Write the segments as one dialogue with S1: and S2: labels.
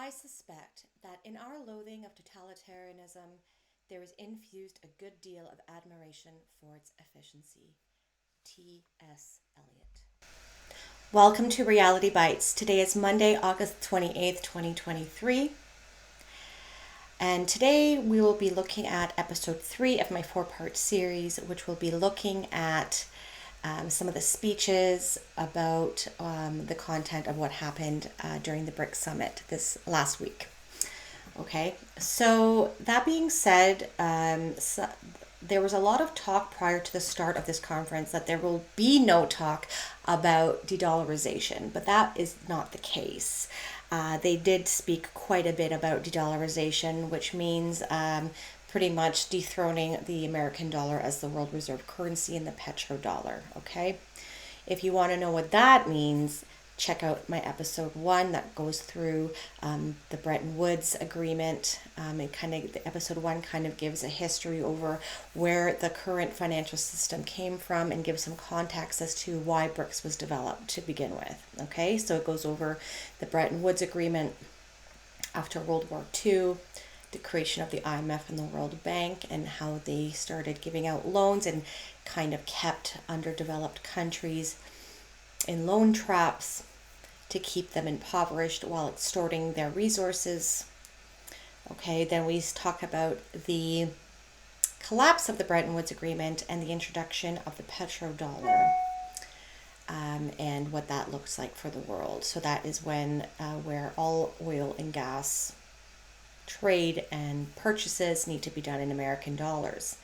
S1: I suspect that in our loathing of totalitarianism, there is infused a good deal of admiration for its efficiency. T.S. Eliot. Welcome to Reality Bites. Today is Monday, August 28th, 2023. And today we will be looking at episode 3 of my 4-part series, which will be looking at some of the speeches about the content of what happened during the BRICS summit this last week. Okay, so that being said, there was a lot of talk prior to the start of this conference that there will be no talk about de-dollarization, but that is not the case. They did speak quite a bit about de-dollarization, which means pretty much dethroning the American dollar as the world reserve currency and the petrodollar. Okay, if you want to know what that means, check out my episode 1 that goes through the Bretton Woods agreement. The episode 1 kind of gives a history over where the current financial system came from and gives some context as to why BRICS was developed to begin with. Okay, so it goes over the Bretton Woods agreement after World War II, the creation of the IMF and the World Bank, and how they started giving out loans and kind of kept underdeveloped countries in loan traps to keep them impoverished while extorting their resources. Okay, then we talk about the collapse of the Bretton Woods Agreement and the introduction of the petrodollar, and what that looks like for the world. So that is when where all oil and gas trade and purchases need to be done in American dollars.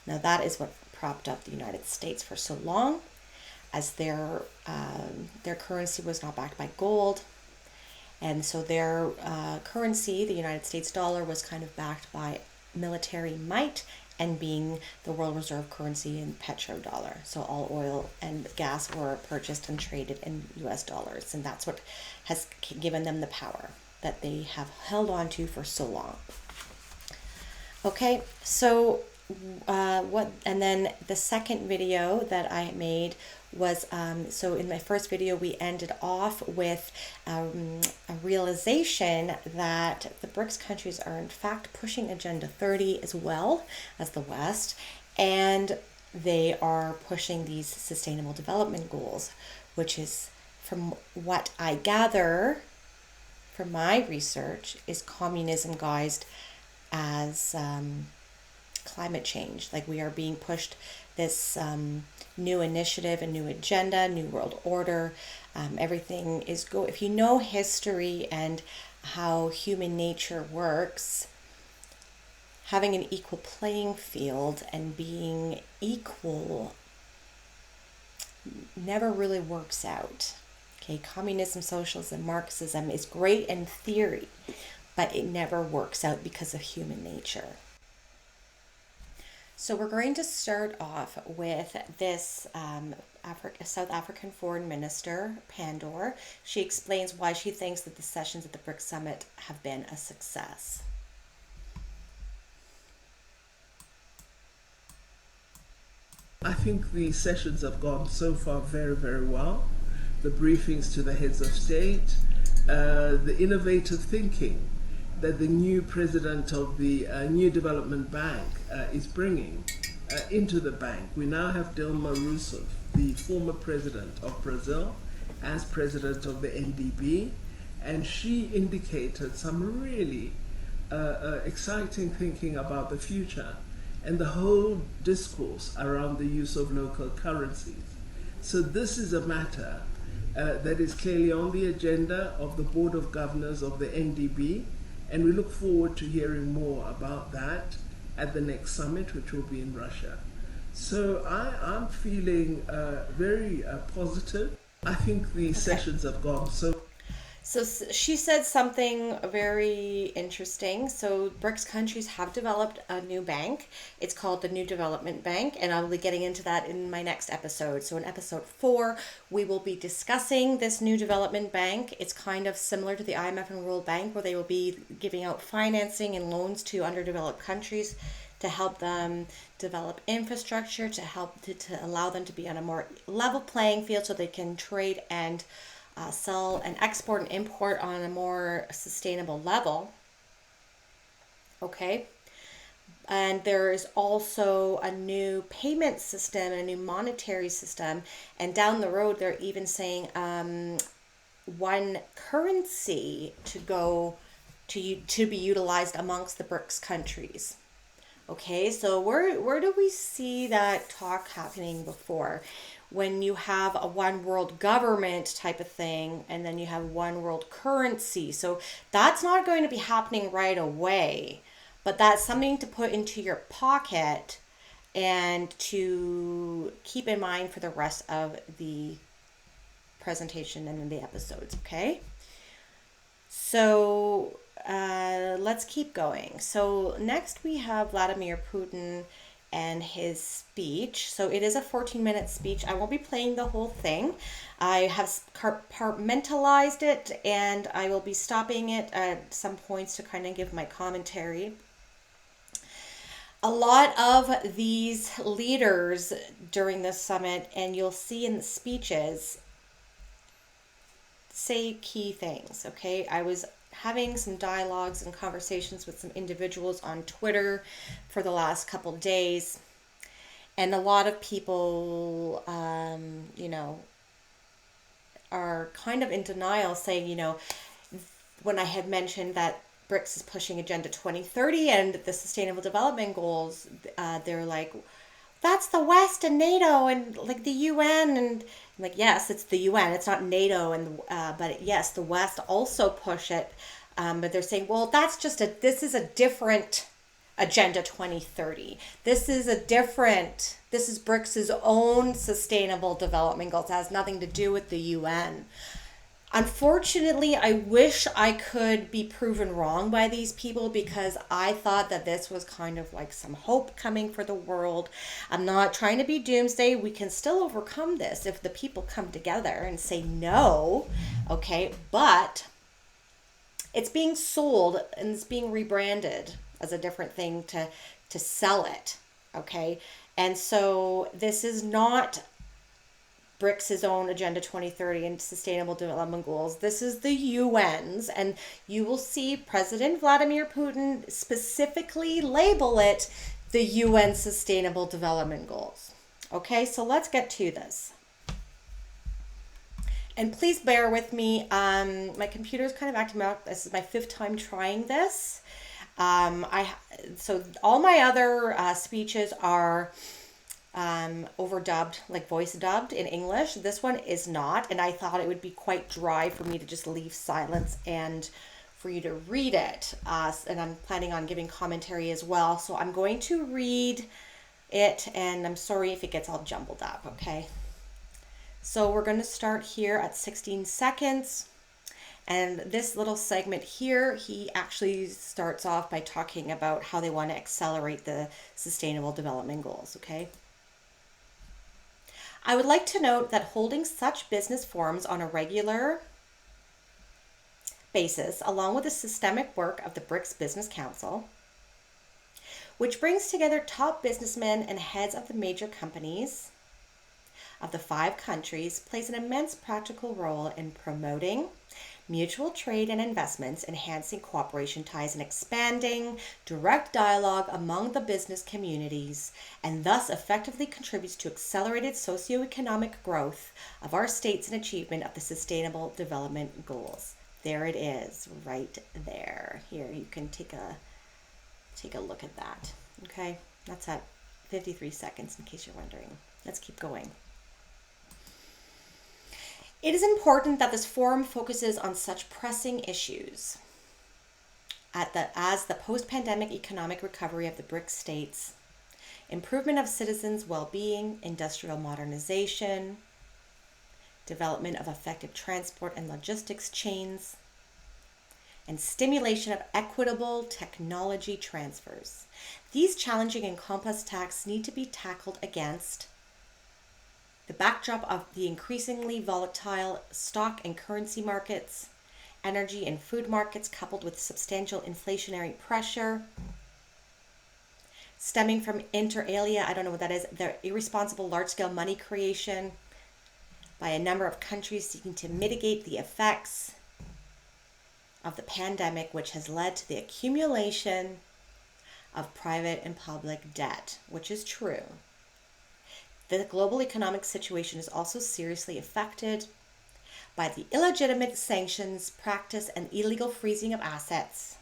S1: Now that is what propped up the United States for so long, as their currency was not backed by gold, and so their currency, the United States dollar, was kind of backed by military might and being the world reserve currency in petrodollar. So all oil and gas were purchased and traded in US dollars, and that's what has given them the power that they have held on to for so long. Okay, so and then the second video that I made was so in my first video we ended off with a realization that the BRICS countries are in fact pushing Agenda 30 as well as the West, and they are pushing these sustainable development goals, which is, from what I gather from my research, is communism guised as climate change. Like, we are being pushed this new initiative, a new agenda, new world order. Everything is if you know history and how human nature works, having an equal playing field and being equal never really works out. Okay, communism, socialism, Marxism is great in theory, but it never works out because of human nature. So we're going to start off with this South African Foreign Minister, Pandor. She explains why she thinks that the sessions at the BRICS Summit have been a success.
S2: I think the sessions have gone so far very, very well. The briefings to the heads of state, the innovative thinking that the new president of the new development bank is bringing into the bank. We now have Dilma Rousseff, the former president of Brazil, as president of the NDB, and she indicated some really exciting thinking about the future and the whole discourse around the use of local currencies. So this is a matter that is clearly on the agenda of the Board of Governors of the NDB, and we look forward to hearing more about that at the next summit, which will be in Russia. So I'm feeling very positive. I think the sessions have gone so.
S1: So she said something very interesting. So BRICS countries have developed a new bank. It's called the New Development Bank, and I'll be getting into that in my next episode. So in episode 4, we will be discussing this New Development Bank. It's kind of similar to the IMF and World Bank, where they will be giving out financing and loans to underdeveloped countries to help them develop infrastructure, to help to allow them to be on a more level playing field so they can trade and sell and export and import on a more sustainable level. Okay. And there is also a new payment system and a new monetary system. And down the road, they're even saying one currency to go to be utilized amongst the BRICS countries. Okay, so where do we see that talk happening before? When you have a one world government type of thing, and then you have one world currency. So that's not going to be happening right away, but that's something to put into your pocket and to keep in mind for the rest of the presentation and in the episodes, okay? So let's keep going. So next we have Vladimir Putin and his speech. So it is a 14-minute speech. I won't be playing the whole thing. I have compartmentalized it, and I will be stopping it at some points to kind of give my commentary. A lot of these leaders during this summit, and you'll see in the speeches, say key things, okay? I was having some dialogues and conversations with some individuals on Twitter for the last couple days, and a lot of people, are kind of in denial, saying, when I had mentioned that BRICS is pushing Agenda 2030 and the Sustainable Development Goals, they're like, that's the West and NATO and like the UN, and I'm like, yes, it's the UN, it's not NATO, and but yes, the West also push it, but they're saying, well, this is a different Agenda 2030. This is BRICS's own Sustainable Development Goals. It has nothing to do with the UN. Unfortunately, I wish I could be proven wrong by these people, because I thought that this was kind of like some hope coming for the world. I'm not trying to be doomsday. We can still overcome this if the people come together and say no, okay? But it's being sold and it's being rebranded as a different thing to sell it, okay? And so this is not BRICS' own Agenda 2030 and Sustainable Development Goals. This is the UN's, and you will see President Vladimir Putin specifically label it the UN Sustainable Development Goals. Okay, so let's get to this. And please bear with me. My computer is kind of acting out. This is my 5th time trying this. So all my other speeches are overdubbed, like voice dubbed in English. This one is not, and I thought it would be quite dry for me to just leave silence and for you to read it. And I'm planning on giving commentary as well. So I'm going to read it, and I'm sorry if it gets all jumbled up, okay? So we're going to start here at 16 seconds. And this little segment here, he actually starts off by talking about how they want to accelerate the Sustainable Development Goals, okay? I would like to note that holding such business forums on a regular basis, along with the systemic work of the BRICS Business Council, which brings together top businessmen and heads of the major companies of the 5 countries, plays an immense practical role in promoting mutual trade and investments, enhancing cooperation ties, and expanding direct dialogue among the business communities, and thus effectively contributes to accelerated socioeconomic growth of our states and achievement of the Sustainable Development Goals. There it is, right there. Here, you can take a look at that. Okay, that's at 53 seconds, in case you're wondering. Let's keep going. It is important that this forum focuses on such pressing issues as the post-pandemic economic recovery of the BRICS states, improvement of citizens' well-being, industrial modernization, development of effective transport and logistics chains, and stimulation of equitable technology transfers. These challenging and complex tasks need to be tackled against the backdrop of the increasingly volatile stock and currency markets, energy and food markets, coupled with substantial inflationary pressure stemming from inter alia, I don't know what that is, the irresponsible large-scale money creation by a number of countries seeking to mitigate the effects of the pandemic, which has led to the accumulation of private and public debt, which is true. The global economic situation is also seriously affected by the illegitimate sanctions practice and illegal freezing of assets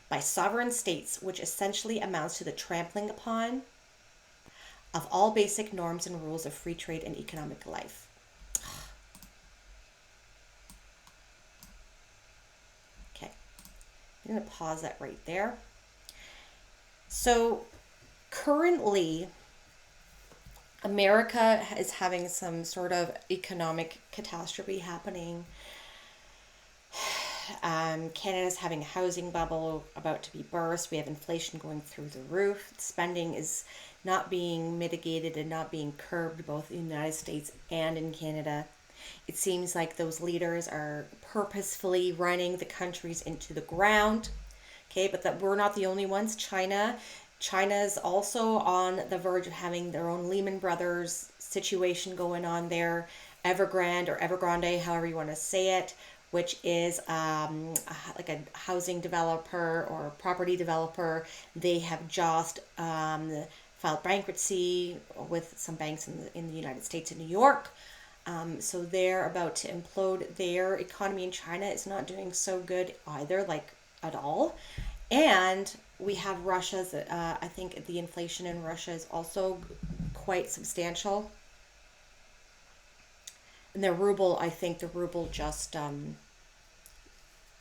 S1: by sovereign states, which essentially amounts to the trampling upon of all basic norms and rules of free trade and economic life. Okay, I'm going to pause that right there. So currently, America is having some sort of economic catastrophe happening. Canada's having a housing bubble about to be burst. We have inflation going through the roof. Spending is not being mitigated and not being curbed both in the United States and in Canada. It seems like those leaders are purposefully running the countries into the ground. Okay, but that we're not the only ones. China's also on the verge of having their own Lehman Brothers situation going on there. Evergrande or Evergrande, however you want to say it, which is like a housing developer or property developer. They have just filed bankruptcy with some banks in the United States and New York. So they're about to implode. Their economy in China is not doing so good either, like at all. And we have Russia's, I think the inflation in Russia is also quite substantial. And the ruble, I think the ruble just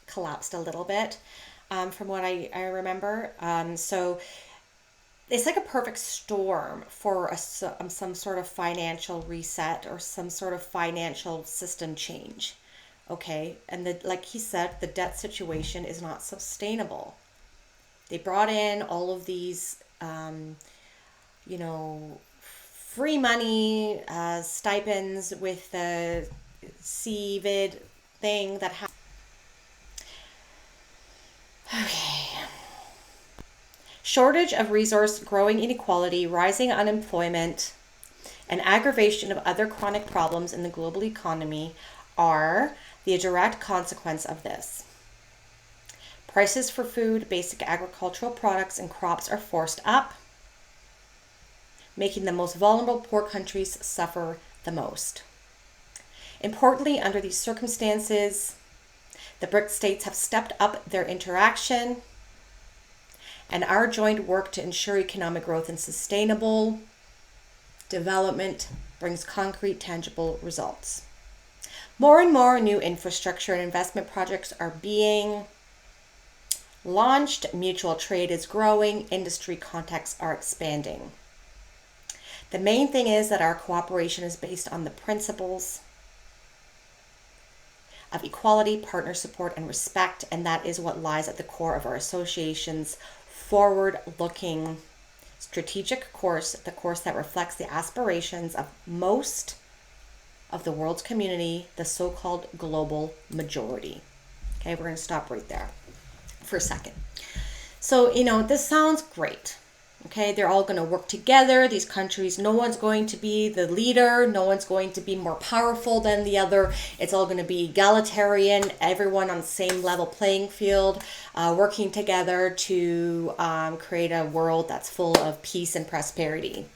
S1: collapsed a little bit from what I remember. So it's like a perfect storm for some sort of financial reset or some sort of financial system change. Okay, and like he said, the debt situation is not sustainable. They brought in all of these, free money, stipends with the COVID thing that happened. Okay. Shortage of resource, growing inequality, rising unemployment, and aggravation of other chronic problems in the global economy are the direct consequence of this. Prices for food, basic agricultural products, and crops are forced up, making the most vulnerable poor countries suffer the most. Importantly, under these circumstances, the BRICS states have stepped up their interaction and our joint work to ensure economic growth and sustainable development brings concrete, tangible results. More and more new infrastructure and investment projects are being launched, mutual trade is growing, industry contacts are expanding. The main thing is that our cooperation is based on the principles of equality, partner support, and respect, and that is what lies at the core of our association's forward-looking strategic course, the course that reflects the aspirations of most of the world's community, the so-called global majority. Okay, we're going to stop right there for a second. So, this sounds great. Okay, they're all going to work together. These countries, no one's going to be the leader. No one's going to be more powerful than the other. It's all going to be egalitarian, everyone on the same level playing field, working together to create a world that's full of peace and prosperity.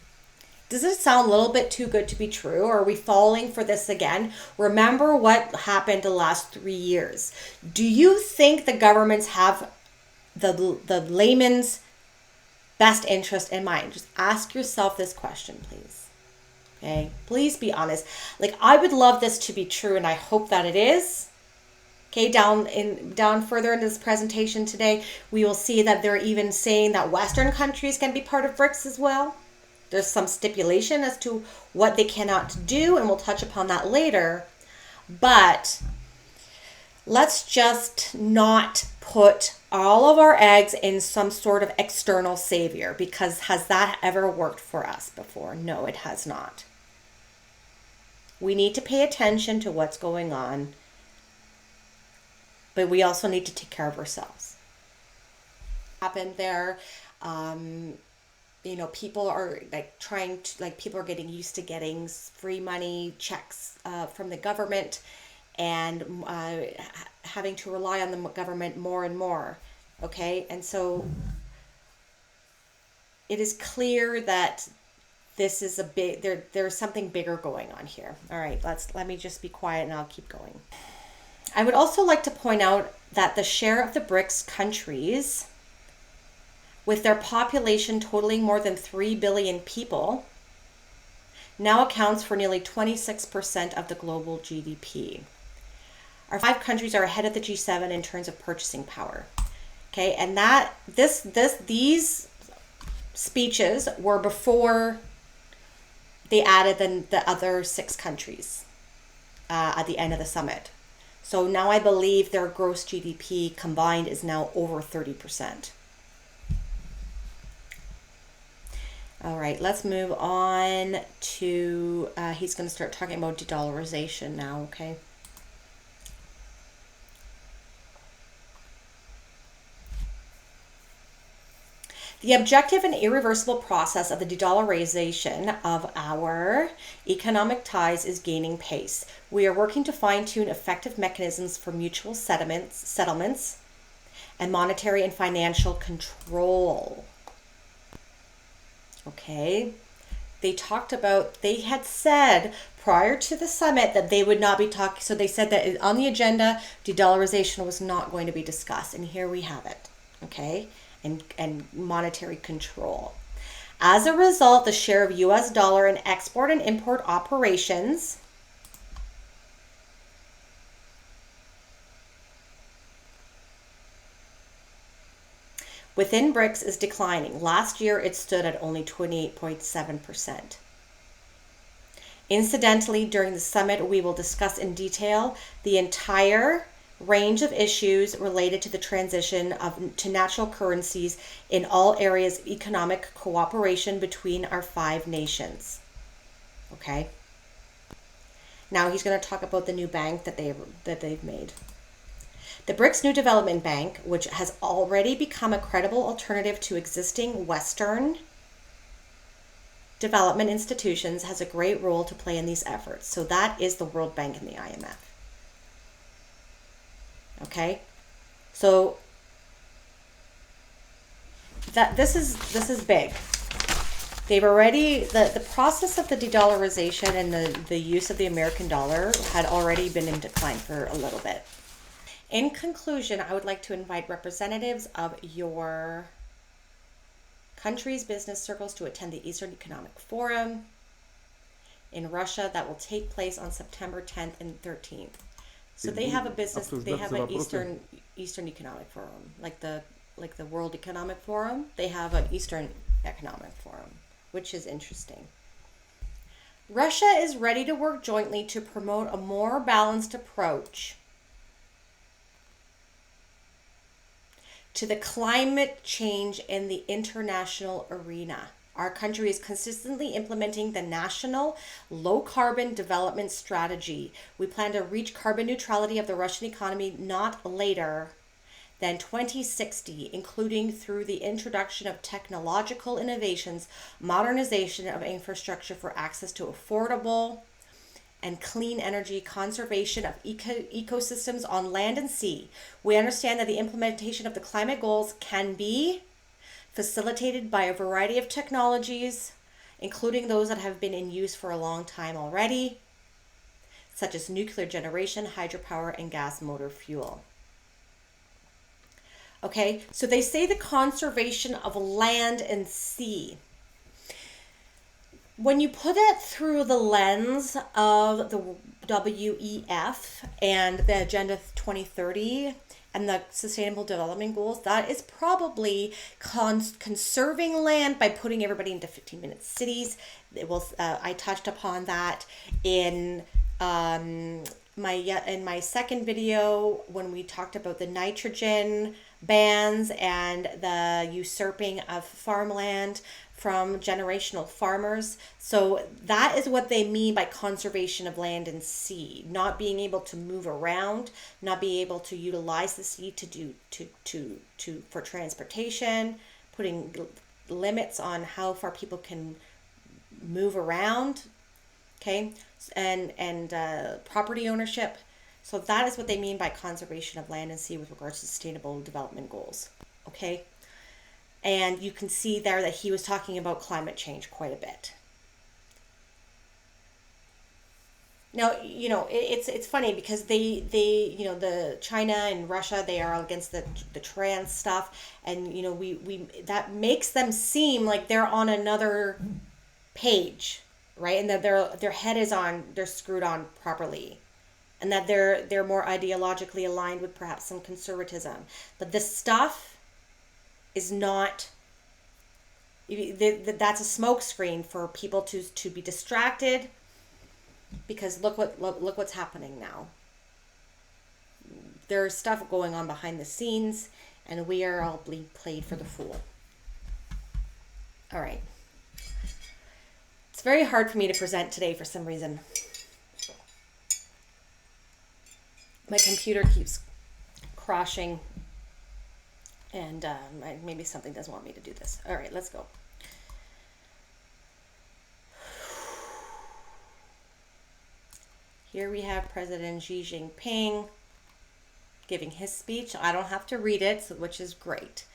S1: Does it sound a little bit too good to be true? Or are we falling for this again? Remember what happened the last 3 years. Do you think the governments have the layman's best interest in mind? Just ask yourself this question, please. Okay, please be honest. Like, I would love this to be true, and I hope that it is. Okay, down further in this presentation today, we will see that they're even saying that Western countries can be part of BRICS as well. There's some stipulation as to what they cannot do, and we'll touch upon that later. But let's just not put all of our eggs in some sort of external savior, because has that ever worked for us before? No, it has not. We need to pay attention to what's going on, but we also need to take care of ourselves. Happened there. people are like trying to, like, people are getting used to getting free money checks from the government, and having to rely on the government more and more. Okay, and so it is clear that this is a big, there's something bigger going on here. All right, let me just be quiet and I'll keep going. I would also like to point out that the share of the BRICS countries, with their population totaling more than 3 billion people, now accounts for nearly 26% of the global GDP. Our 5 countries are ahead of the G7 in terms of purchasing power. Okay, and these speeches were before they added the other 6 countries at the end of the summit. So now I believe their gross GDP combined is now over 30%. All right, let's move on to, he's going to start talking about de-dollarization now, okay? The objective and irreversible process of the de-dollarization of our economic ties is gaining pace. We are working to fine-tune effective mechanisms for mutual settlements, and monetary and financial control. Okay. They had said prior to the summit that they would not be talking, so they said that on the agenda, de-dollarization was not going to be discussed, and here we have it, okay, and monetary control. As a result, the share of US dollar in export and import operations within BRICS is declining. Last year, it stood at only 28.7%. Incidentally, during the summit, we will discuss in detail the entire range of issues related to the transition to natural currencies in all areas of economic cooperation between our 5 nations. Okay? Now he's going to talk about the new bank that they've made. The BRICS New Development Bank, which has already become a credible alternative to existing Western development institutions, has a great role to play in these efforts. So that is the World Bank and the IMF. Okay? So that this is big. They've already, the process of the de-dollarization and the use of the American dollar had already been in decline for a little bit. In conclusion, I would like to invite representatives of your country's business circles to attend the Eastern Economic Forum in Russia that will take place on September 10th and 13th. So they have an Eastern Economic Forum, like the World Economic Forum. They have an Eastern Economic Forum, which is interesting. Russia is ready to work jointly to promote a more balanced approach to the climate change in the international arena. Our country is consistently implementing the National Low Carbon Development Strategy. We plan to reach carbon neutrality of the Russian economy not later than 2060, including through the introduction of technological innovations, modernization of infrastructure for access to affordable and clean energy, conservation of ecosystems on land and sea. We understand that the implementation of the climate goals can be facilitated by a variety of technologies, including those that have been in use for a long time already, such as nuclear generation, hydropower, and gas motor fuel. Okay, so they say the conservation of land and sea. When you put it through the lens of the WEF and the Agenda 2030 and the Sustainable Development Goals, that is probably conserving land by putting everybody into 15-minute cities. It will. I touched upon that in my second video when we talked about the nitrogen bans and the usurping of farmland from generational farmers. So that is what they mean by conservation of land and sea, not being able to move around, not being able to utilize the sea for transportation, putting limits on how far people can move around, okay, and property ownership. So that is what they mean by conservation of land and sea with regards to sustainable development goals, okay? And you can see there that he was talking about climate change quite a bit. Now, it's funny because they the China and Russia, they are against the trans stuff, and we that makes them seem like they're on another page, right? And that their head is on, they're screwed on properly, and that they're more ideologically aligned with perhaps some conservatism. But this stuff is not. That's a smokescreen for people to be distracted. Because look what's happening now. There's stuff going on behind the scenes, and we are all being played for the fool. All right. It's very hard for me to present today for some reason. My computer keeps crashing, and maybe something doesn't want me to do this. All right, let's go. Here we have President Xi Jinping giving his speech. I don't have to read it, which is great.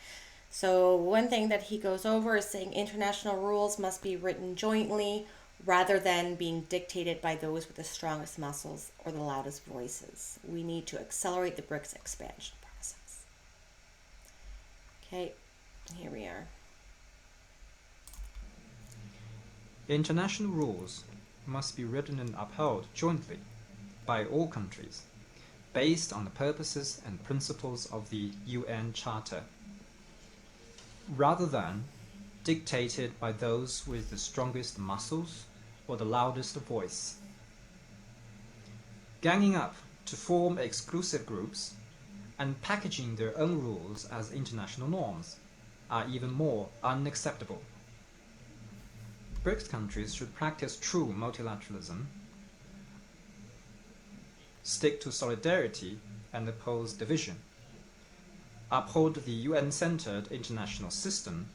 S1: So one thing that he goes over is saying international rules must be written jointly rather than being dictated by those with the strongest muscles or the loudest voices. We need to accelerate the BRICS expansion process. Okay, here we are.
S3: International rules must be written and upheld jointly by all countries, based on the purposes and principles of the UN Charter, rather than dictated by those with the strongest muscles or the loudest voice. Ganging up to form exclusive groups and packaging their own rules as international norms are even more unacceptable. BRICS countries should practice true multilateralism, stick to solidarity, and oppose division, uphold the UN-centered international system,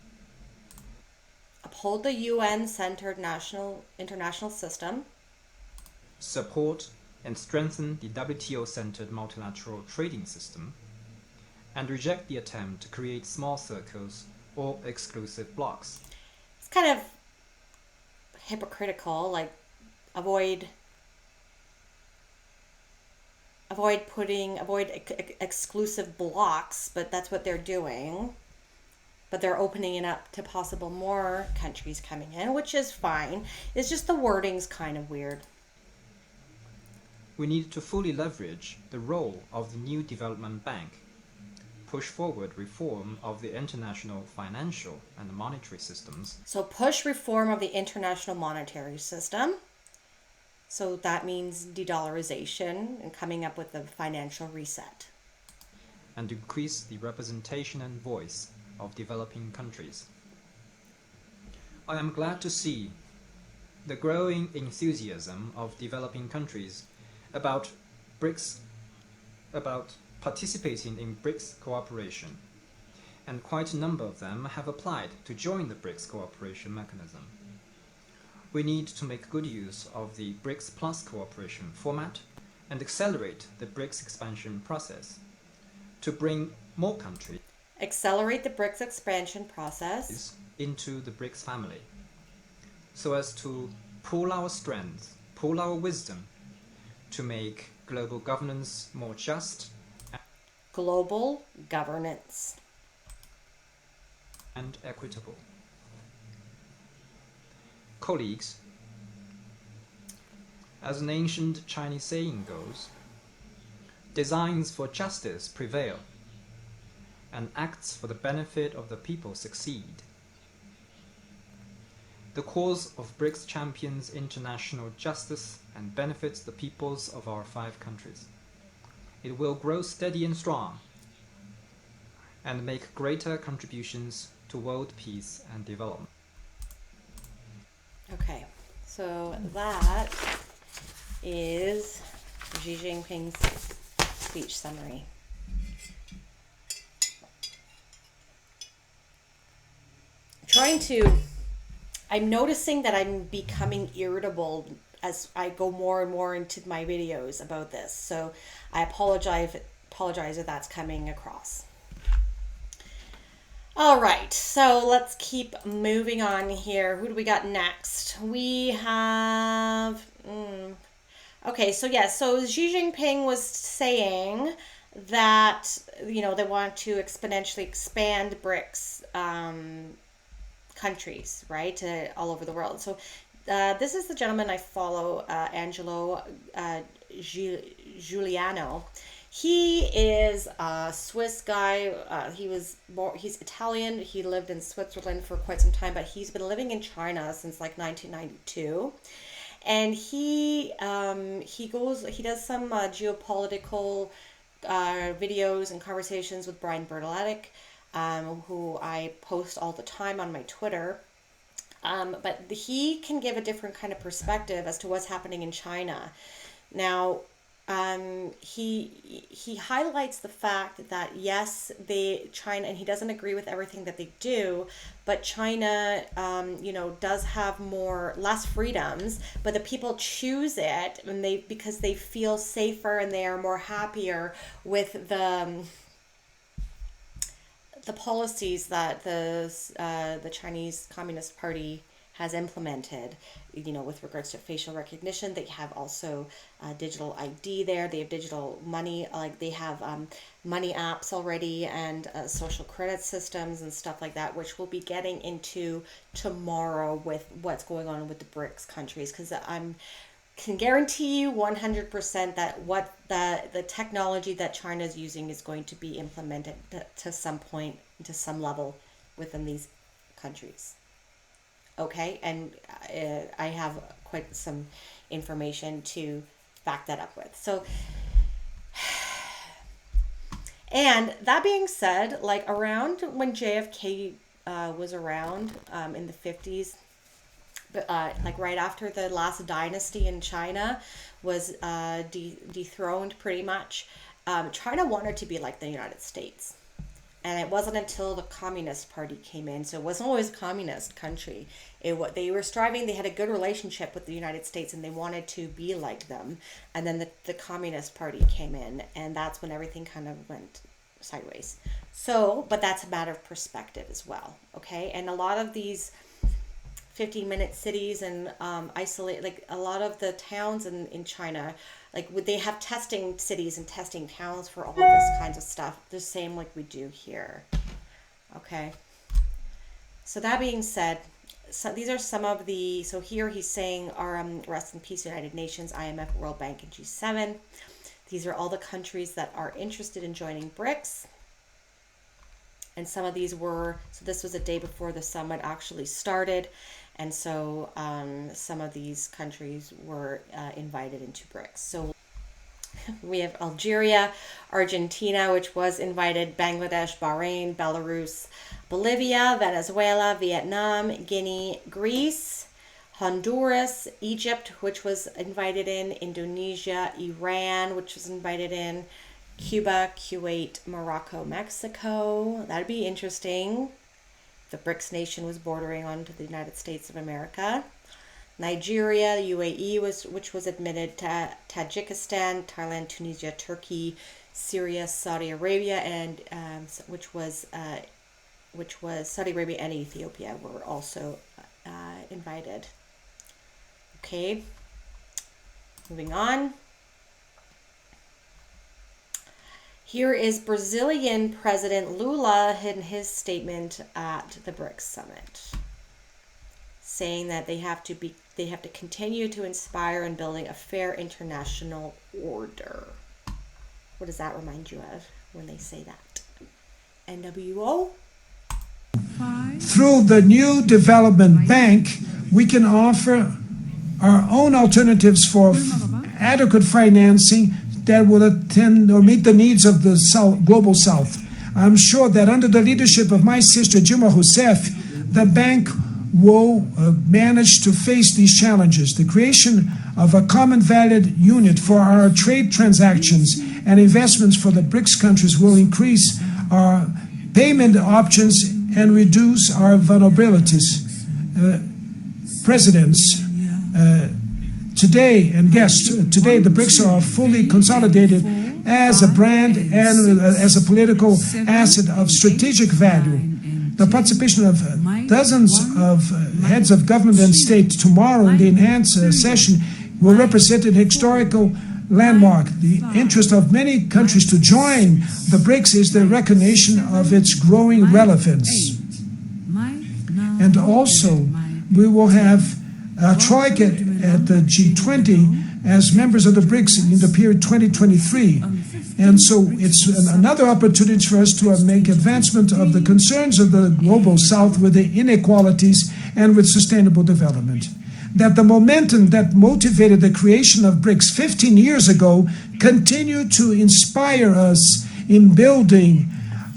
S1: Uphold the UN-centered international system,
S3: support and strengthen the WTO-centered multilateral trading system, and reject the attempt to create small circles or exclusive blocs.
S1: It's kind of hypocritical, like avoid exclusive blocks, but that's what they're doing. But they're opening it up to possible more countries coming in, which is fine. It's just the wording's kind of weird.
S3: We need to fully leverage the role of the new development bank, push forward reform of the international financial and monetary systems.
S1: So push reform of the international monetary system. So that means de-dollarization and coming up with a financial reset.
S3: And increase the representation and voice of developing countries. I am glad to see the growing enthusiasm of developing countries about BRICS, about participating in BRICS cooperation, and quite a number of them have applied to join the BRICS cooperation mechanism. We need to make good use of the BRICS Plus cooperation format and accelerate the BRICS expansion process to bring more countries
S1: Accelerate the BRICS expansion process
S3: into the BRICS family, so as to pool our strength, pool our wisdom to make global governance more just
S1: global governance
S3: and equitable. Colleagues, as an ancient Chinese saying goes, designs for justice prevail, and acts for the benefit of the people succeed. The cause of BRICS champions international justice and benefits the peoples of our 5 countries. It will grow steady and strong and make greater contributions to world peace and development.
S1: Okay, so that is Xi Jinping's speech summary. I'm noticing that I'm becoming irritable as I go more and more into my videos about this. So I apologize if that's coming across. All right, so let's keep moving on here. Who do we got next? We have, okay, so Xi Jinping was saying that, they want to exponentially expand BRICS countries, right, all over the world. So this is the gentleman I follow, Angelo Giuliano. He is a Swiss guy. He's Italian. He lived in Switzerland for quite some time, but he's been living in China since like 1992. And he does some geopolitical videos and conversations with Brian Bertolletic, who I post all the time on my Twitter. But he can give a different kind of perspective as to what's happening in China. Now, he highlights the fact that yes, China, and he doesn't agree with everything that they do, but China, does have less freedoms, but the people choose it because they feel safer and they are more happier with the policies that the Chinese Communist Party has implemented, with regards to facial recognition. They have also digital ID there. They have digital money, like they have money apps already, and social credit systems and stuff like that, which we'll be getting into tomorrow with what's going on with the BRICS countries, because can guarantee you 100% that what the technology that China is using is going to be implemented to some point, to some level within these countries. Okay, and I have quite some information to back that up with. So, and that being said, like around when JFK was around in the 50s, like right after the last dynasty in China was dethroned pretty much, China wanted to be like the United States. And it wasn't until the Communist Party came in, so it wasn't always a communist country. They were striving, they had a good relationship with the United States, and they wanted to be like them. And then the Communist Party came in, and that's when everything kind of went sideways. So, but that's a matter of perspective as well, okay? And a lot of these 15-minute cities and isolate, like a lot of the towns in China, like would they have testing cities and testing towns for all of this kinds of stuff, the same like we do here. Okay, so that being said, so these are some of the, so here he's saying rest in peace United Nations, IMF, World Bank, and G7. These are all the countries that are interested in joining BRICS. And some of these were, so this was a day before the summit actually started. And so some of these countries were invited into BRICS. So we have Algeria, Argentina, which was invited, Bangladesh, Bahrain, Belarus, Bolivia, Venezuela, Vietnam, Guinea, Greece, Honduras, Egypt, which was invited in, Indonesia, Iran, which was invited in, Cuba, Kuwait, Morocco, Mexico. That'd be interesting. The BRICS nation was bordering onto the United States of America. Nigeria, UAE, which was admitted, Tajikistan, Thailand, Tunisia, Turkey, Syria, Saudi Arabia, and which was Saudi Arabia and Ethiopia were also invited. Okay, moving on. Here is Brazilian President Lula in his statement at the BRICS summit, saying that they have to continue to inspire in building a fair international order. What does that remind you of when they say that? NWO?
S4: Through the new development bank, we can offer our own alternatives for adequate financing that will attend or meet the needs of the global South. I'm sure that under the leadership of my sister Dilma Rousseff, the bank will manage to face these challenges. The creation of a common valid unit for our trade transactions and investments for the BRICS countries will increase our payment options and reduce our vulnerabilities. Presidents, today, and guests, today the BRICS are fully consolidated as a brand and as a political asset of strategic value. The participation of dozens of heads of government and state tomorrow in the enhanced session will represent an historical landmark. The interest of many countries to join the BRICS is the recognition of its growing relevance. And also, we will have a troika at the G20 as members of the BRICS in the period 2023. And so it's another opportunity for us to make advancement of the concerns of the global south with the inequalities and with sustainable development. That the momentum that motivated the creation of BRICS 15 years ago continue to inspire us in building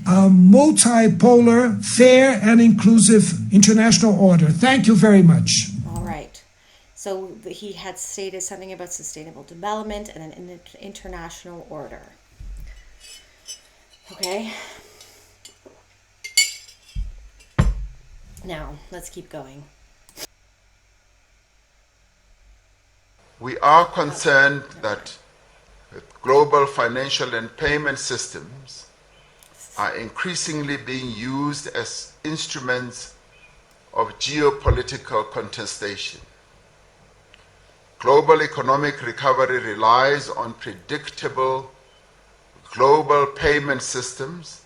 S4: a multipolar, fair, and inclusive international order. Thank you very much.
S1: All right. So he had stated something about sustainable development and an international order. Okay. Now, let's keep going.
S5: We are concerned that global financial and payment systems are increasingly being used as instruments of geopolitical contestation. Global economic recovery relies on predictable global payment systems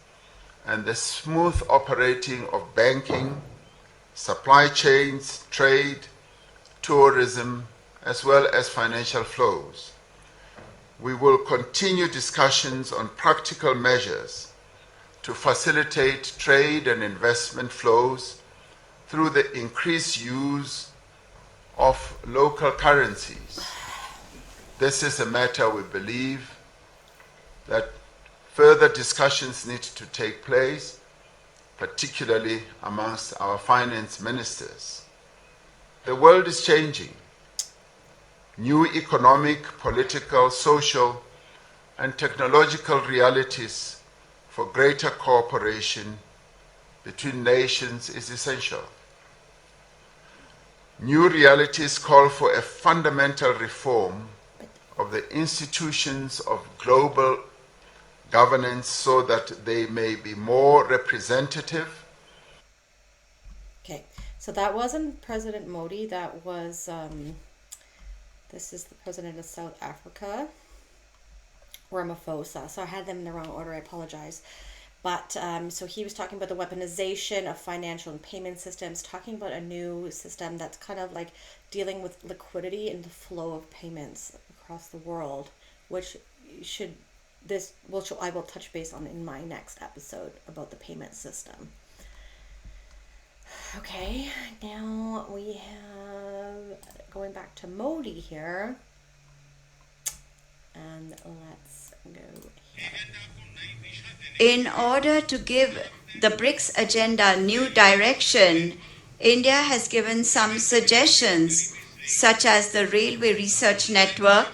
S5: and the smooth operating of banking, supply chains, trade, tourism, as well as financial flows. We will continue discussions on practical measures to facilitate trade and investment flows through the increased use of local currencies. This is a matter we believe that further discussions need to take place, particularly amongst our finance ministers. The world is changing. New economic, political, social, and technological realities for greater cooperation between nations is essential. New realities call for a fundamental reform of the institutions of global governance so that they may be more representative.
S1: Okay, so that wasn't President Modi, that was, this is the President of South Africa, Ramaphosa. So I had them in the wrong order, I apologize. But so he was talking about the weaponization of financial and payment systems, talking about a new system that's kind of like dealing with liquidity and the flow of payments across the world, which I will touch base on in my next episode about the payment system. Okay, now we have, going back to Modi here, and let's go here.
S6: In order to give the BRICS agenda new direction, India has given some suggestions, such as the Railway Research Network,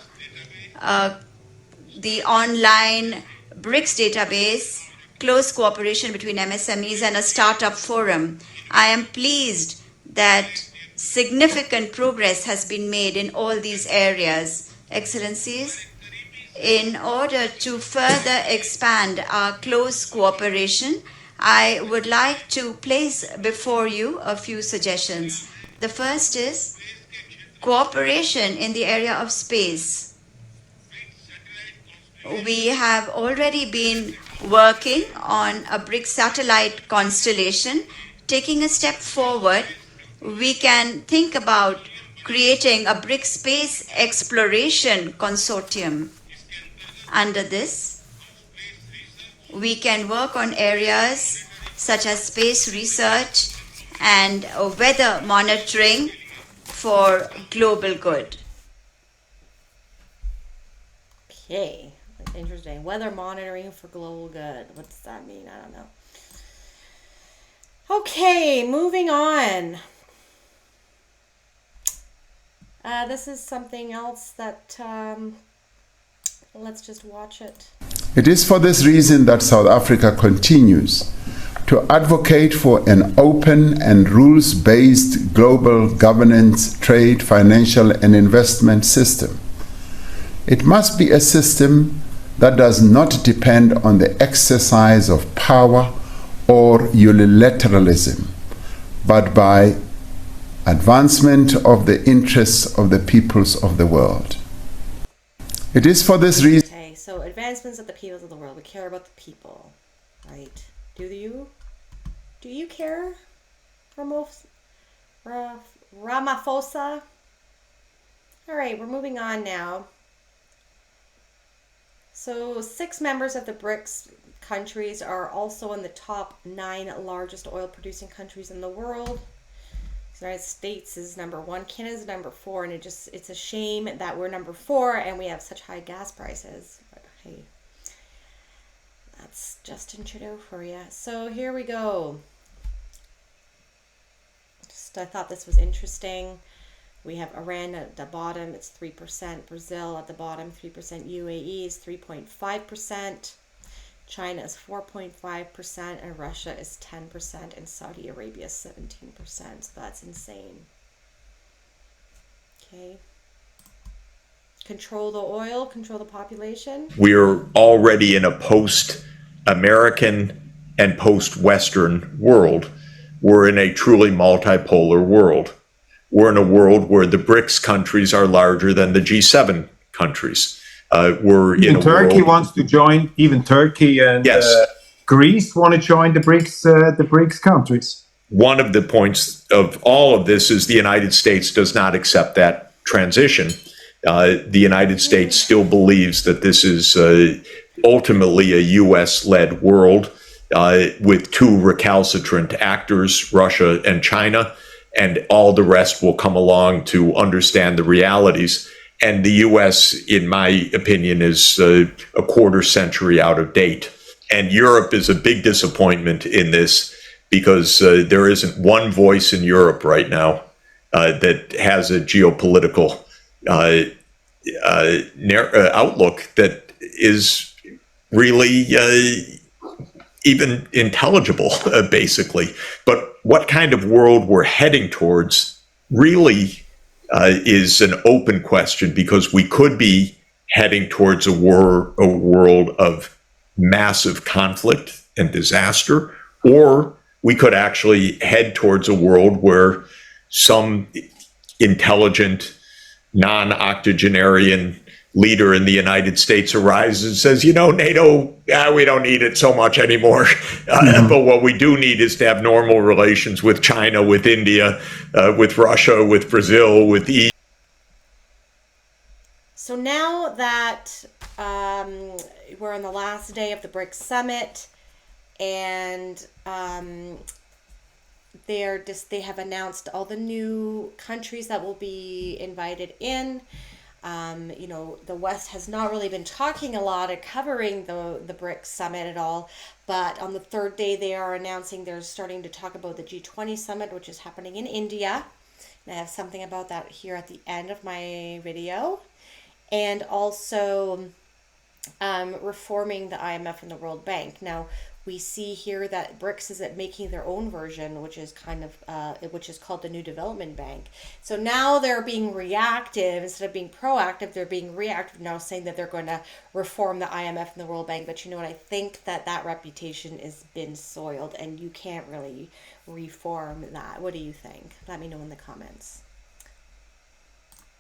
S6: the online BRICS database, close cooperation between MSMEs, and a startup forum. I am pleased that significant progress has been made in all these areas. Excellencies, in order to further expand our close cooperation, I would like to place before you a few suggestions. The first is cooperation in the area of space. We have already been working on a BRICS satellite constellation. Taking a step forward, we can think about creating a BRICS space exploration consortium. Under this, we can work on areas such as space research and weather monitoring for global good.
S1: Okay, interesting. Weather monitoring for global good. What does that mean? I don't know. Okay, moving on. This is something else that, let's just watch it.
S5: It is for this reason that South Africa continues to advocate for an open and rules-based global governance, trade, financial, and investment system. It must be a system that does not depend on the exercise of power or unilateralism, but by advancement of the interests of the peoples of the world. It is for this reason.
S1: Okay, so advancements of the peoples of the world. We care about the people, right? Do you? Do you care, Ramaphosa? All right, we're moving on now. So 6 members of the BRICS countries are also in the top 9 largest oil producing countries in the world. The United States is number 1, Canada is number 4, and it's a shame that we're number 4 and we have such high gas prices. But hey, that's Justin Trudeau for you. So here we go. I thought this was interesting. We have Iran at the bottom, it's 3%. Brazil at the bottom, 3%. UAE is 3.5%. China is 4.5%. And Russia is 10%. And Saudi Arabia is 17%. So that's insane. Okay. Control the oil, control the population.
S7: We're already in a post-American and post-Western world. We're in a truly multipolar world. We're in a world where the BRICS countries are larger than the G7 countries.
S8: Turkey wants to join. Even Turkey and
S7: yes.
S8: Greece want to join the BRICS countries.
S7: One of the points of all of this is the United States does not accept that transition. The United States still believes that this is ultimately a U.S.-led world with 2 recalcitrant actors, Russia and China, and all the rest will come along to understand the realities. And the U.S., in my opinion, is a quarter century out of date. And Europe is a big disappointment in this because there isn't one voice in Europe right now that has a geopolitical outlook that is really even intelligible, basically. But what kind of world we're heading towards really is an open question, because we could be heading towards a world of massive conflict and disaster, or we could actually head towards a world where some intelligent, non-octogenarian leader in the United States arises and says, NATO, we don't need it so much anymore. But what we do need is to have normal relations with China, with India, with Russia, with Brazil, with the EU.
S1: So now that we're on the last day of the BRICS summit, and they have announced all the new countries that will be invited in. The West has not really been talking a lot and covering the BRICS summit at all, but on the 3rd day they are announcing they're starting to talk about the G20 summit, which is happening in India. And I have something about that here at the end of my video. And also reforming the IMF and the World Bank. Now, we see here that BRICS is making their own version, which is which is called the New Development Bank. So now they're being reactive instead of being proactive. They're being reactive now, saying that they're going to reform the IMF and the World Bank. But you know what? I think that reputation has been soiled, and you can't really reform that. What do you think? Let me know in the comments.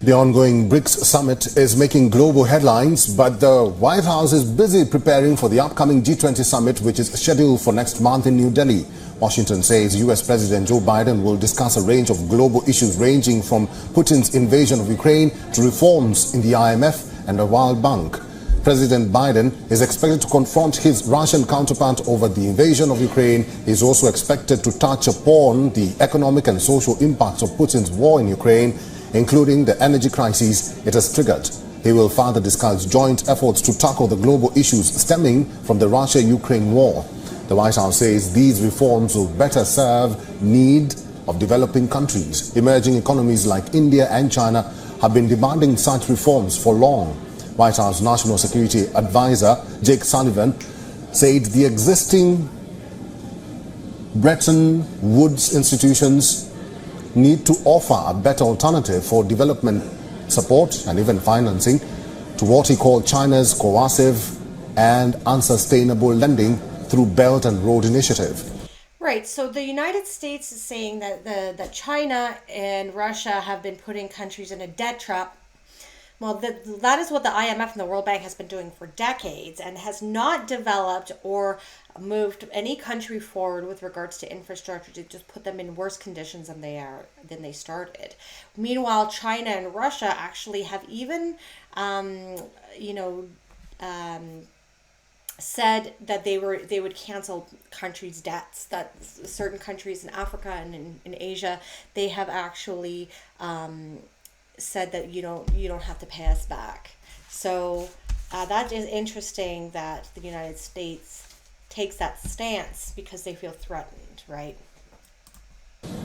S9: The ongoing BRICS summit is making global headlines, but the White House is busy preparing for the upcoming G20 summit, which is scheduled for next month in New Delhi. Washington says U.S. President Joe Biden will discuss a range of global issues ranging from Putin's invasion of Ukraine to reforms in the IMF and the World Bank. President Biden is expected to confront his Russian counterpart over the invasion of Ukraine. He is also expected to touch upon the economic and social impacts of Putin's war in Ukraine, including the energy crisis it has triggered. He will further discuss joint efforts to tackle the global issues stemming from the Russia-Ukraine war. The White House says these reforms will better serve need of developing countries. Emerging economies like India and China have been demanding such reforms for long. White House National Security Advisor Jake Sullivan said the existing Bretton Woods institutions need to offer a better alternative for development support and even financing to what he called China's coercive and unsustainable lending through Belt and Road Initiative.
S1: Right, so the United States is saying that China and Russia have been putting countries in a debt trap. Well, that is what the IMF and the World Bank has been doing for decades and has not developed or moved any country forward with regards to infrastructure to just put them in worse conditions than they started. Meanwhile, China and Russia actually have even, said that they would cancel countries' debts. That certain countries in Africa and in Asia, they have actually said that you don't have to pay us back. So that is interesting that the United States takes that stance because they feel threatened, right?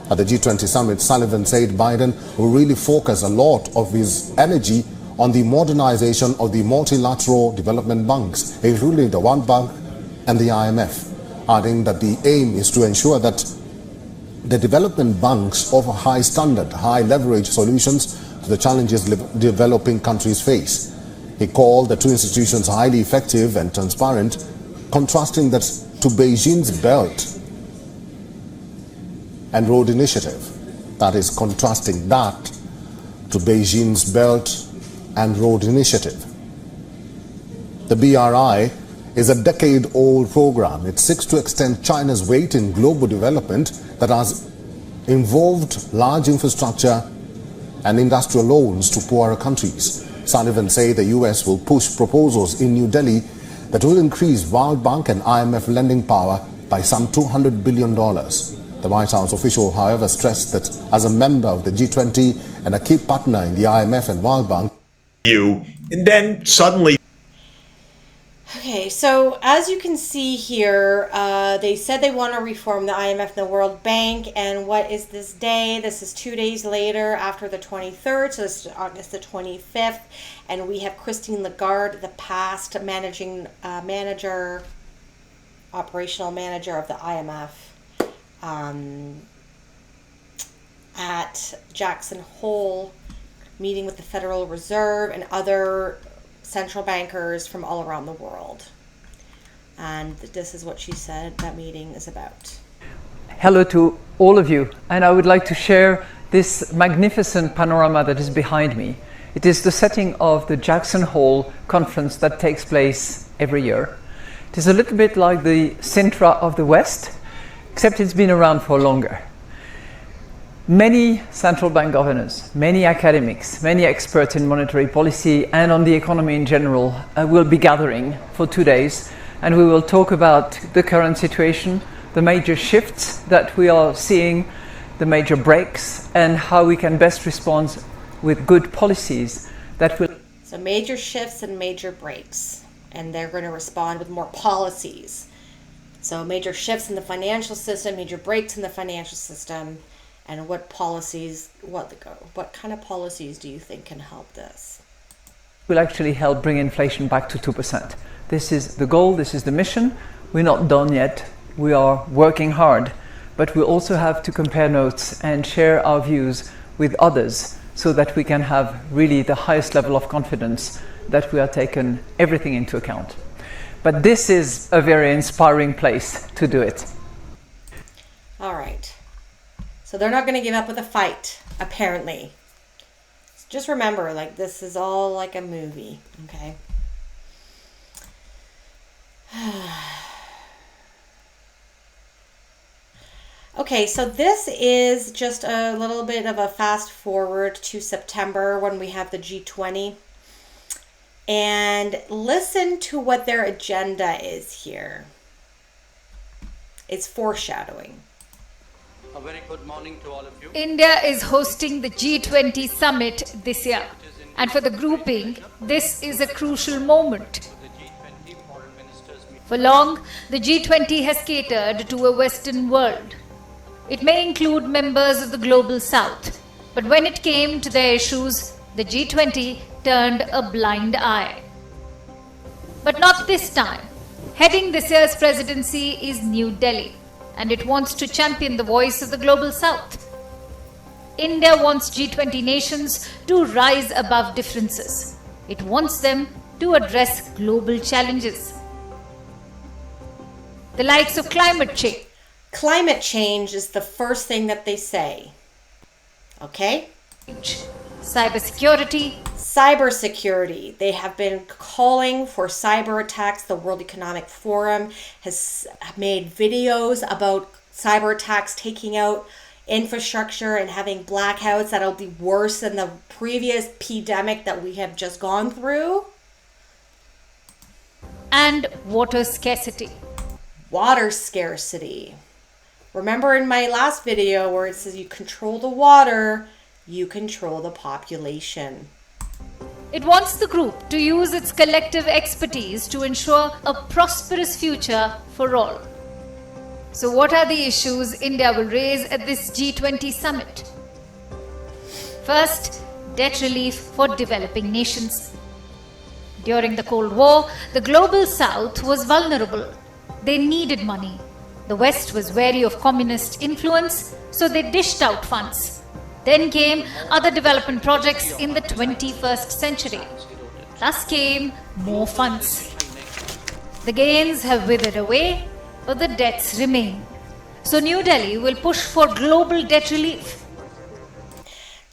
S9: At the G20 summit, Sullivan said Biden will really focus a lot of his energy on the modernization of the multilateral development banks, including the World Bank and the IMF, adding that the aim is to ensure that the development banks offer high standard, high leverage solutions to the challenges developing countries face. He called the two institutions highly effective and transparent, contrasting that to Beijing's Belt and Road Initiative. That is contrasting that to Beijing's Belt and Road Initiative. The BRI is a decade-old program. It seeks to extend China's weight in global development that has involved large infrastructure and industrial loans to poorer countries. Sullivan said the US will push proposals in New Delhi that will increase World Bank and IMF lending power by some $200 billion. The White House official, however, stressed that as a member of the G20 and a key partner in the IMF and World Bank,
S7: and then suddenly.
S1: Okay, so as you can see here, they said they want to reform the IMF and the World Bank. And what is this day? This is 2 days later after the 23rd, so this is August the 25th. And we have Christine Lagarde, the past operational manager of the IMF, at Jackson Hole, meeting with the Federal Reserve and other central bankers from all around the world. And this is what she said that meeting is about.
S10: Hello to all of you, and I would like to share this magnificent panorama that is behind me. It is the setting of the Jackson Hole conference that takes place every year. It is a little bit like the Sintra of the West, except it's been around for longer. Many central bank governors, many academics, many experts in monetary policy and on the economy in general will be gathering for 2 days, and we will talk about the current situation, the major shifts that we are seeing, the major breaks, and how we can best respond with good policies that will...
S1: So major shifts and major breaks, and they're going to respond with more policies. So major shifts in the financial system, major breaks in the financial system. And what policies, what kind of policies do you think can help this?
S10: Will actually help bring inflation back to 2%. This is the goal, this is the mission. We're not done yet. We are working hard, but we also have to compare notes and share our views with others so that we can have really the highest level of confidence that we are taking everything into account. But this is a very inspiring place to do it.
S1: All right. So they're not going to give up with a fight, apparently. Just remember, like, this is all like a movie, okay? Okay, so this is just a little bit of a fast forward to September when we have the G20. And listen to what their agenda is here. It's foreshadowing.
S11: A very good morning to all of you.
S12: India is hosting the G20 summit this year. And for the grouping, this is a crucial moment. For long, the G20 has catered to a Western world. It may include members of the global South. But when it came to their issues, the G20 turned a blind eye. But not this time. Heading this year's presidency is New Delhi. and it wants to champion the voice of the global south. India wants G20 nations to rise above differences. It wants them to address global challenges. The likes of climate change.
S1: Climate change is the first thing that they say. Okay?
S12: Cybersecurity.
S1: Cybersecurity. They have been calling for cyber attacks. The World Economic Forum has made videos about cyber attacks taking out infrastructure and having blackouts that'll be worse than the previous pandemic that we have just gone through.
S12: And water scarcity.
S1: Water scarcity. Remember in my last video where it says you control the water, you control the population.
S12: It wants the group to use its collective expertise to ensure a prosperous future for all. So what are the issues India will raise at this G20 summit? First, debt relief for developing nations. During the Cold War, the global south was vulnerable. They needed money. The West was wary of communist influence, so they dished out funds. Then came other development projects in the 21st century. Thus came more funds. The gains have withered away, but the debts remain. So New Delhi will push for global debt relief.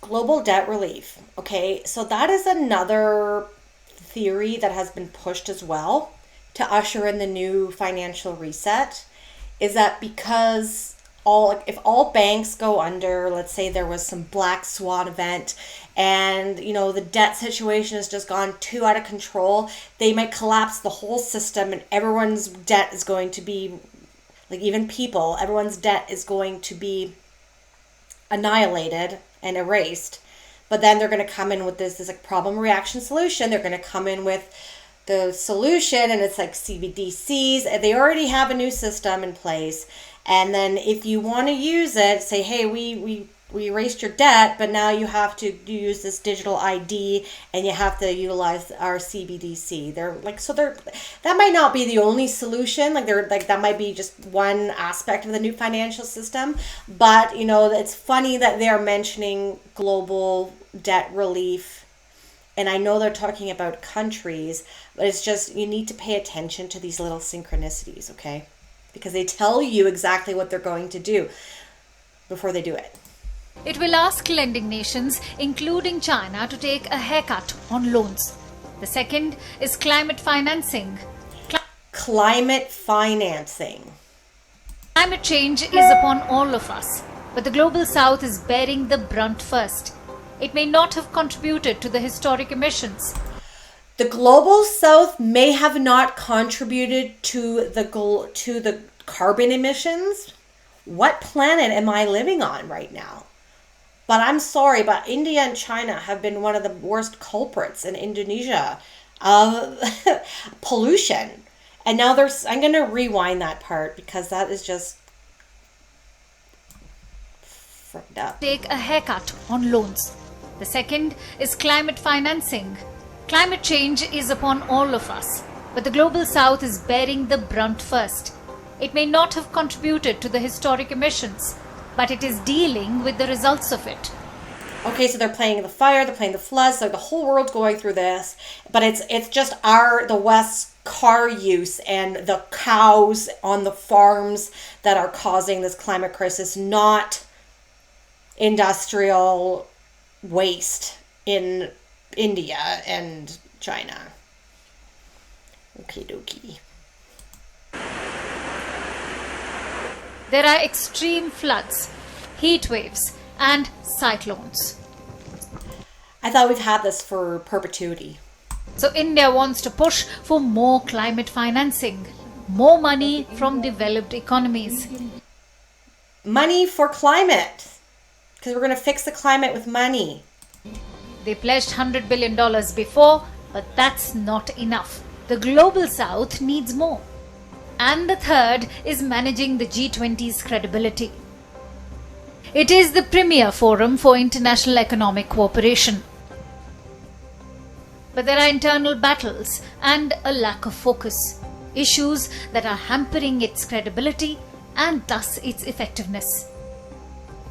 S1: Global debt relief. Okay, so that is another theory that has been pushed as well to usher in the new financial reset, is that because if all banks go under, let's say there was some black swan event and the debt situation has just gone too out of control, they might collapse the whole system and everyone's debt is going to be, like even people, everyone's debt is going to be annihilated and erased. But then they're going to come in with this like problem reaction solution. They're going to come in with the solution, and it's like CBDCs. They already have a new system in place. And then if you want to use it, say, hey, we erased your debt, but now you have to use this digital ID and you have to utilize our CBDC. That might not be the only solution. That might be just one aspect of the new financial system. But, it's funny that they're mentioning global debt relief. And I know they're talking about countries, but it's just, you need to pay attention to these little synchronicities, okay? Because they tell you exactly what they're going to do before they do it.
S12: It will ask lending nations, including China, to take a haircut on loans. The second is climate financing.
S1: Climate financing.
S12: Climate change is upon all of us, but the global south is bearing the brunt first. It may not have contributed to the historic emissions.
S1: The global south may have not contributed to the carbon emissions. What planet am I living on right now? But I'm sorry, but India and China have been one of the worst culprits in Indonesia of pollution. And now I'm going to rewind that part because that is just fricked up.
S12: Take a haircut on loans. The second is climate financing. Climate change is upon all of us, but the global south is bearing the brunt first. It may not have contributed to the historic emissions, but it is dealing with the results of it.
S1: Okay, so they're playing the fire, they're playing the floods, so the whole world's going through this, but it's just the West's car use and the cows on the farms that are causing this climate crisis, not industrial waste in India and China. Okie dokie.
S12: There are extreme floods, heat waves, and cyclones.
S1: I thought we've had this for perpetuity.
S12: So India wants to push for more climate financing, more money from developed economies.
S1: Money for climate, because we're going to fix the climate with money.
S12: They pledged $100 billion before, but that's not enough. The global south needs more. And the third is managing the G20's credibility. It is the premier forum for international economic cooperation. But there are internal battles and a lack of focus, issues that are hampering its credibility and thus its effectiveness.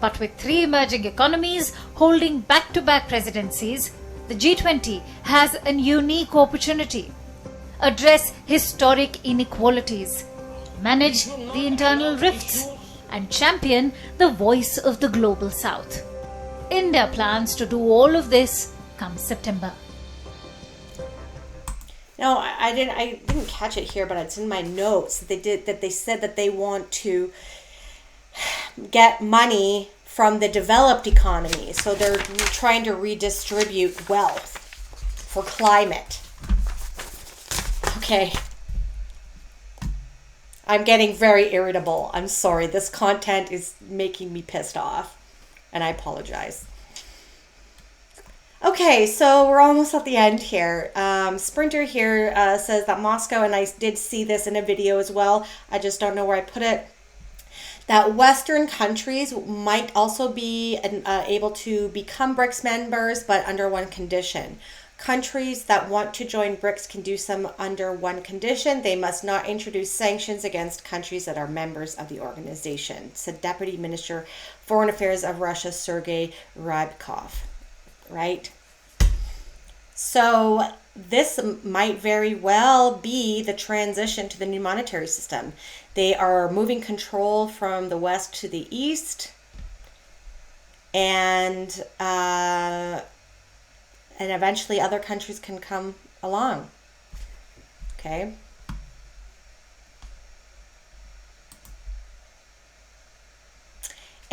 S12: But with 3 emerging economies holding back-to-back presidencies, the G20 has a unique opportunity: address historic inequalities, manage the internal rifts, and champion the voice of the Global South. India plans to do all of this come September.
S1: No, I didn't catch it here, but it's in my notes that they said that they want to get money from the developed economies. So they're trying to redistribute wealth for climate. Okay. I'm getting very irritable. I'm sorry. This content is making me pissed off, and I apologize. Okay, so we're almost at the end here. Sprinter here says that Moscow, and I did see this in a video as well, I just don't know where I put it, that Western countries might also be able to become BRICS members, but under one condition. Countries that want to join BRICS can do so under one condition: they must not introduce sanctions against countries that are members of the organization, said Deputy Minister Foreign Affairs of Russia, Sergei Rybakov. Right? So this might very well be the transition to the new monetary system. They are moving control from the west to the east, and eventually other countries can come along. Okay.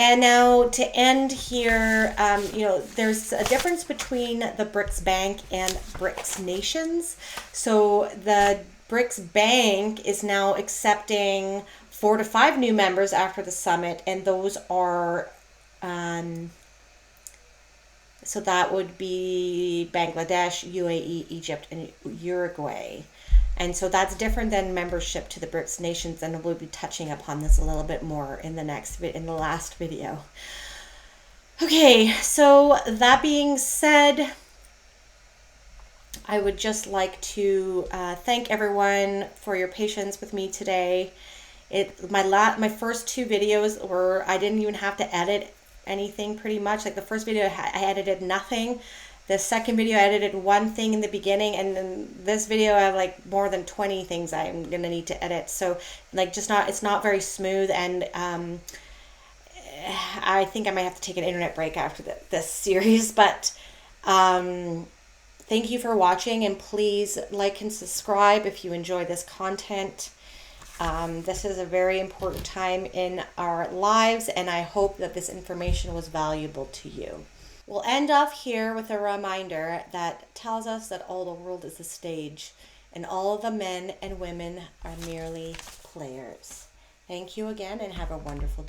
S1: And now to end here, there's a difference between the BRICS Bank and BRICS nations. So the BRICS Bank is now accepting 4 to 5 new members after the summit, and those are, so that would be Bangladesh, UAE, Egypt, and Uruguay. And so that's different than membership to the BRICS nations, and we'll be touching upon this a little bit more in the last video. Okay, so that being said, I would just like to thank everyone for your patience with me today. My first 2 videos were, I didn't even have to edit anything pretty much. Like the first video, I edited nothing. The second video, I edited 1 thing in the beginning, and then this video, I have like more than 20 things I'm gonna need to edit. So like, it's not very smooth, and I think I might have to take an internet break after this series. But thank you for watching, and please like and subscribe if you enjoy this content. This is a very important time in our lives, and I hope that this information was valuable to you. We'll end off here with a reminder that tells us that all the world is a stage, and all of the men and women are merely players. Thank you again, and have a wonderful day.